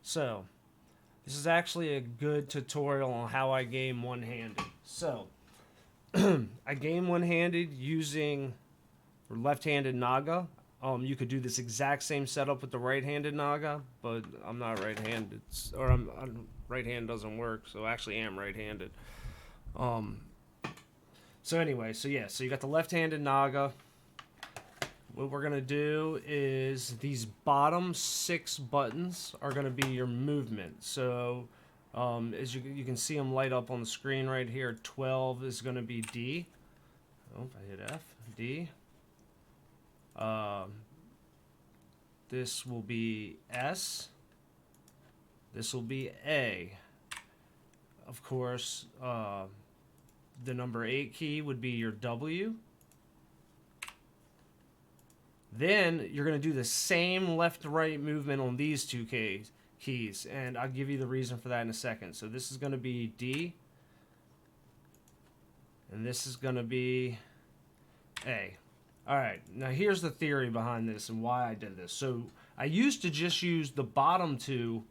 So, this is actually a good tutorial on how I game one-handed. So, I game one-handed using left-handed Naga. You could do this exact same setup with the right-handed Naga, but I'm not right-handed, or right hand doesn't work, so I actually am right-handed. So anyway, so you got the left-handed Naga. What we're gonna do is these bottom 6 buttons are gonna be your movement. So as you can see them light up on the screen right here. 12 is gonna be D. Oh, I hit F. D. This will be S. This will be A. Of course, the number 8 key would be your W. Then you're going to do the same left-to-right movement on these 2 keys, and I'll give you the reason for that in a second. So this is going to be D, and this is going to be A. All right, now here's the theory behind this and why I did this. So I used to just use the bottom 2,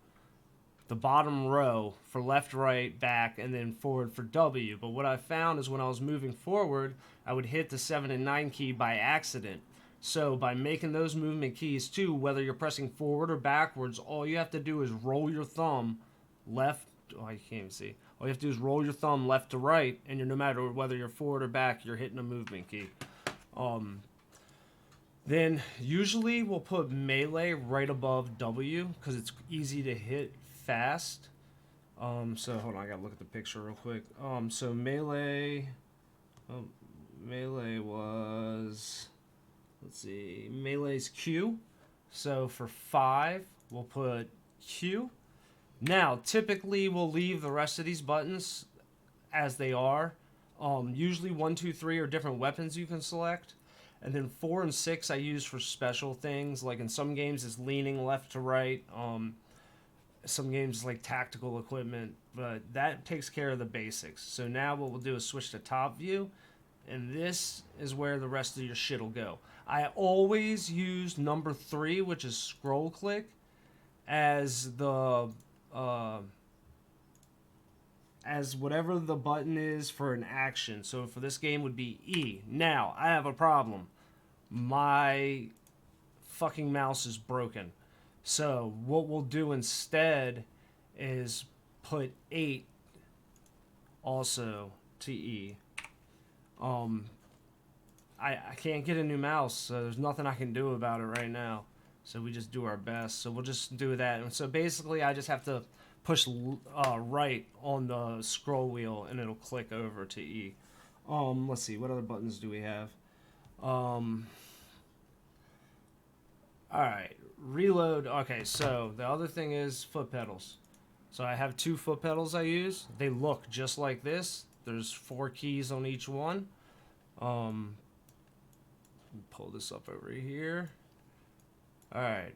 the bottom row for left, right, back, and then forward for W. But what I found is when I was moving forward, I would hit the 7 and 9 key by accident. So by making those movement keys too, whether you're pressing forward or backwards, all you have to do is roll your thumb left. Oh, you can't even see. All you have to do is roll your thumb left to right, and no matter whether you're forward or back, you're hitting a movement key. Then usually we'll put melee right above W because it's easy to hit fast. So hold on, I gotta look at the picture real quick. So melee was, let's see, melee's Q. So for 5, we'll put Q. Now, typically we'll leave the rest of these buttons as they are. Usually 1, 2, 3 are different weapons you can select. And then 4 and 6 I use for special things. Like in some games it's leaning left to right. Some games like tactical equipment. But that takes care of the basics. So now what we'll do is switch to top view. And this is where the rest of your shit will go. I always use number 3, which is scroll click, as the as whatever the button is for an action. So for this game would be E. Now, I have a problem. My fucking mouse is broken. So what we'll do instead is put 8 also to E. I can't get a new mouse, so there's nothing I can do about it right now. So we just do our best. So we'll just do that. And so basically I just have to push right on the scroll wheel and it'll click over to E. Let's see, what other buttons do we have? Alright, reload. Okay, so the other thing is foot pedals. So I have 2 foot pedals I use. They look just like this. There's 4 keys on each one. Pull this up over here. Alright.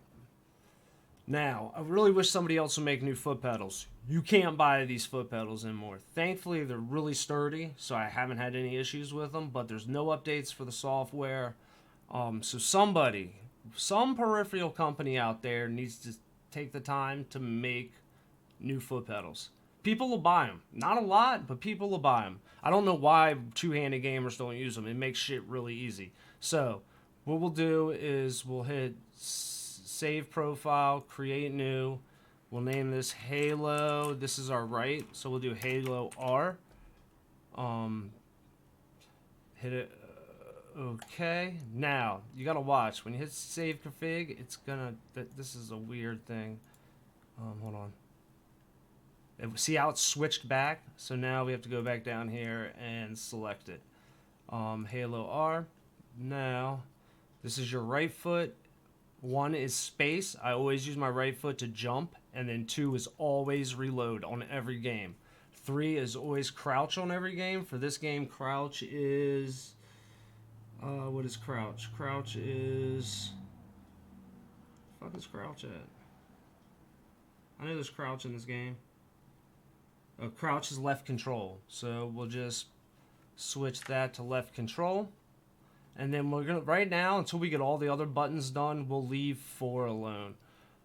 Now, I really wish somebody else would make new foot pedals. You can't buy these foot pedals anymore. Thankfully, they're really sturdy, so I haven't had any issues with them, but there's no updates for the software. So some peripheral company out there needs to take the time to make new foot pedals. People will buy them. Not a lot, but people will buy them. I don't know why two-handed gamers don't use them. It makes shit really easy. So, what we'll do is we'll hit save profile, create new. We'll name this Halo. This is our right, so we'll do Halo R. Hit it. Okay. Now you gotta watch when you hit save config. It's gonna. This is a weird thing. Hold on. See how it's switched back? So now we have to go back down here and select it. Halo R. Now, this is your right foot. 1 is space. I always use my right foot to jump. And then 2 is always reload on every game. 3 is always crouch on every game. For this game, crouch is... what is crouch? Crouch is... What the fuck is crouch at? I know there's crouch in this game. Crouch is left control. So we'll just switch that to left control. And then we're gonna, right now, until we get all the other buttons done, we'll leave 4 alone.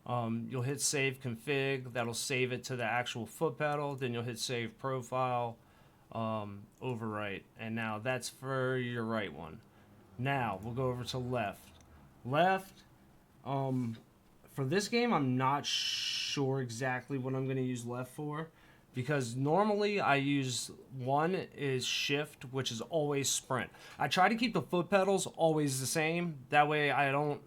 You'll hit save config. That'll save it to the actual foot pedal. Then you'll hit save profile, overwrite. And now that's for your right one. Now we'll go over to left. Left, for this game, I'm not sure exactly what I'm going to use left for, because normally I use one is shift, which is always sprint. I try to keep the foot pedals always the same. That way I don't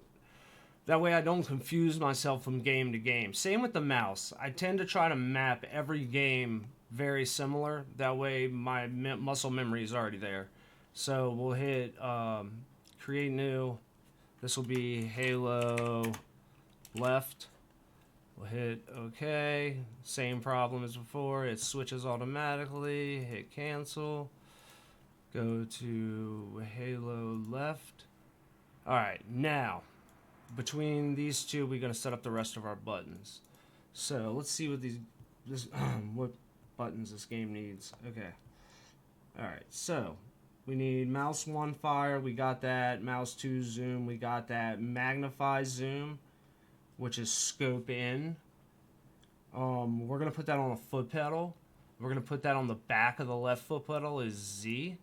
confuse myself from game to game. Same with the mouse. I tend to try to map every game very similar. That way my muscle memory is already there. So we'll hit create new. This will be Halo left. We'll hit OK. Same problem as before. It switches automatically. Hit cancel. Go to Halo left. Alright, now between these two we're going to set up the rest of our buttons. So let's see what what buttons this game needs. Okay. Alright, so we need mouse 1 fire, we got that. Mouse 2 zoom, we got that. Magnify zoom, which is scope in. We're going to put that on a foot pedal. We're going to put that on the back of the left foot pedal is Z.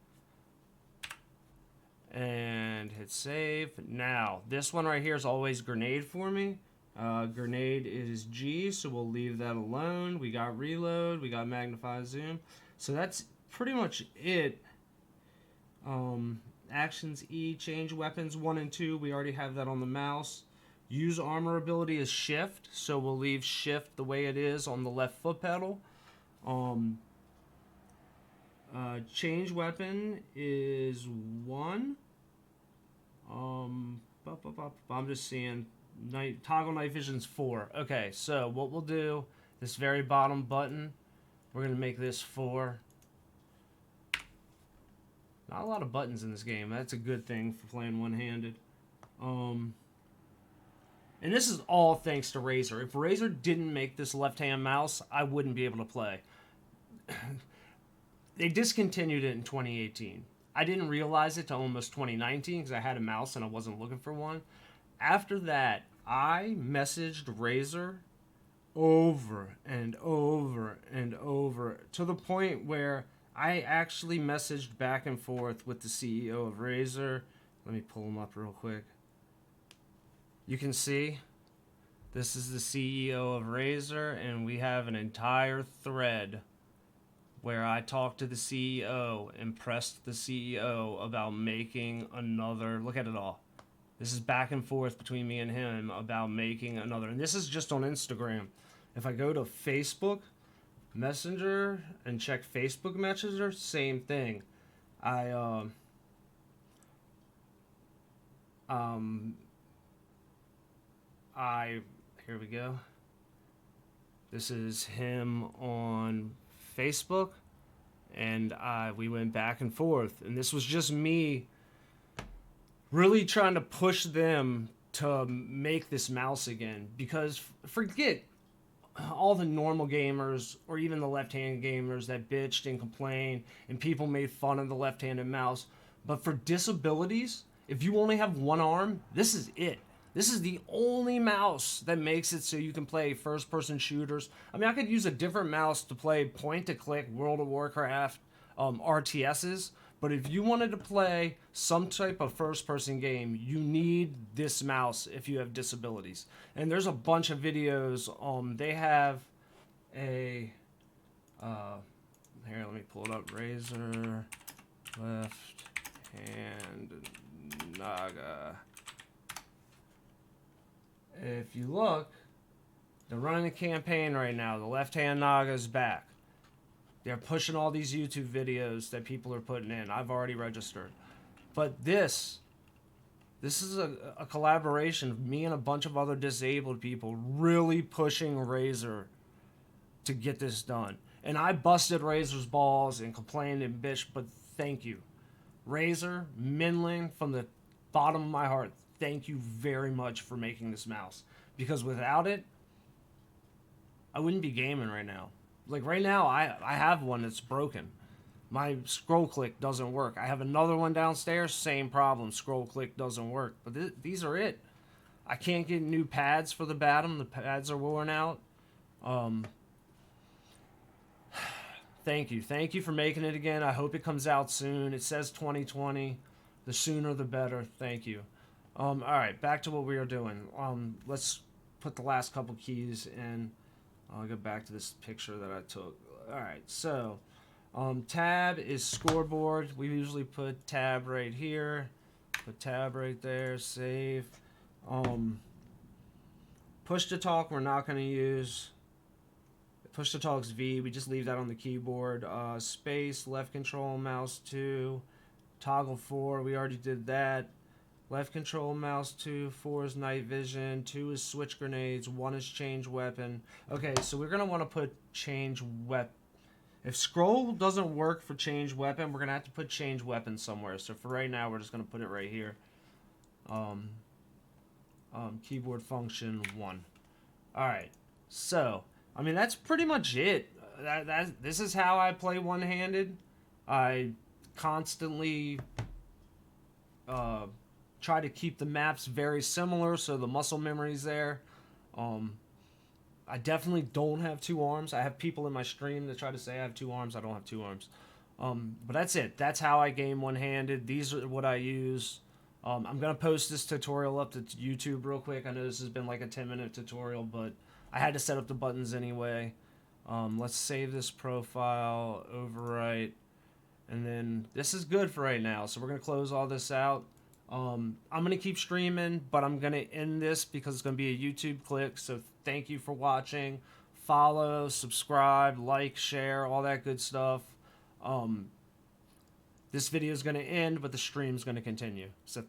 And hit save. Now, this one right here is always grenade for me. Grenade is G, so we'll leave that alone. We got reload, we got magnify zoom. So that's pretty much it. Actions E, change weapons 1 and 2. We already have that on the mouse. Use armor ability is shift, so we'll leave shift the way it is on the left foot pedal. Change weapon is 1. I'm just seeing toggle night vision's 4. Okay, so what we'll do, this very bottom button, we're gonna make this 4. Not a lot of buttons in this game. That's a good thing for playing one-handed. And this is all thanks to Razer. If Razer didn't make this left-hand mouse, I wouldn't be able to play. They discontinued it in 2018. I didn't realize it till almost 2019 because I had a mouse and I wasn't looking for one. After that, I messaged Razer over and over and over to the point where I actually messaged back and forth with the CEO of Razer. Let me pull him up real quick. You can see this is the CEO of Razer, and we have an entire thread where I talked to the CEO and pressed the CEO about making another. Look at it all. This is back and forth between me and him about making another. And this is just on Instagram. If I go to Facebook Messenger and check Facebook Messenger, same thing. Here we go. This is him on Facebook, and we went back and forth, and this was just me really trying to push them to make this mouse again, because forget all the normal gamers or even the left-hand gamers that bitched and complained and people made fun of the left-handed mouse. But for disabilities, if you only have one arm, this is it. This is the only mouse that makes it so you can play first-person shooters. I mean, I could use a different mouse to play point-to-click World of Warcraft RTSs, but if you wanted to play some type of first-person game, you need this mouse if you have disabilities. And there's a bunch of videos. They have a... here, let me pull it up. Razer left hand Naga. If you look, they're running a campaign right now. The left-hand Naga's back. They're pushing all these YouTube videos that people are putting in. I've already registered. But this is a collaboration of me and a bunch of other disabled people really pushing Razer to get this done. And I busted Razer's balls and complained and bitched, but thank you. Razer, Minling, from the bottom of my heart, thank you very much for making this mouse. Because without it, I wouldn't be gaming right now. Like right now, I have one that's broken. My scroll click doesn't work. I have another one downstairs, same problem. Scroll click doesn't work. But these are it. I can't get new pads for the Batum. The pads are worn out. Thank you for making it again. I hope it comes out soon. It says 2020. The sooner the better. Thank you. All right, back to what we were doing. Let's put the last couple keys in. I'll go back to this picture that I took. All right, so tab is scoreboard. We usually put tab right here. Put tab right there. Save. Push to talk we're not going to use. Push to talk's V. We just leave that on the keyboard. Space, left control, mouse 2. Toggle 4. We already did that. Left control, mouse 2. 4 is night vision. 2 is switch grenades. 1 is change weapon. Okay, so we're going to want to put change weapon. If scroll doesn't work for change weapon, we're going to have to put change weapon somewhere. So for right now, we're just going to put it right here. Keyboard function 1. Alright, so, I mean, that's pretty much it. This is how I play one-handed. I constantly try to keep the maps very similar, so the muscle memory's there. I definitely don't have 2 arms. I have people in my stream that try to say I have 2 arms. I don't have 2 arms. But that's it. That's how I game one-handed. These are what I use. I'm going to post this tutorial up to YouTube real quick. I know this has been like a 10-minute tutorial, but I had to set up the buttons anyway. Let's save this profile, overwrite, and then this is good for right now. So we're going to close all this out. I'm going to keep streaming, but I'm going to end this because it's going to be a YouTube click. So thank you for watching. Follow, subscribe, like, share, all that good stuff. This video is going to end, but the stream is going to continue. So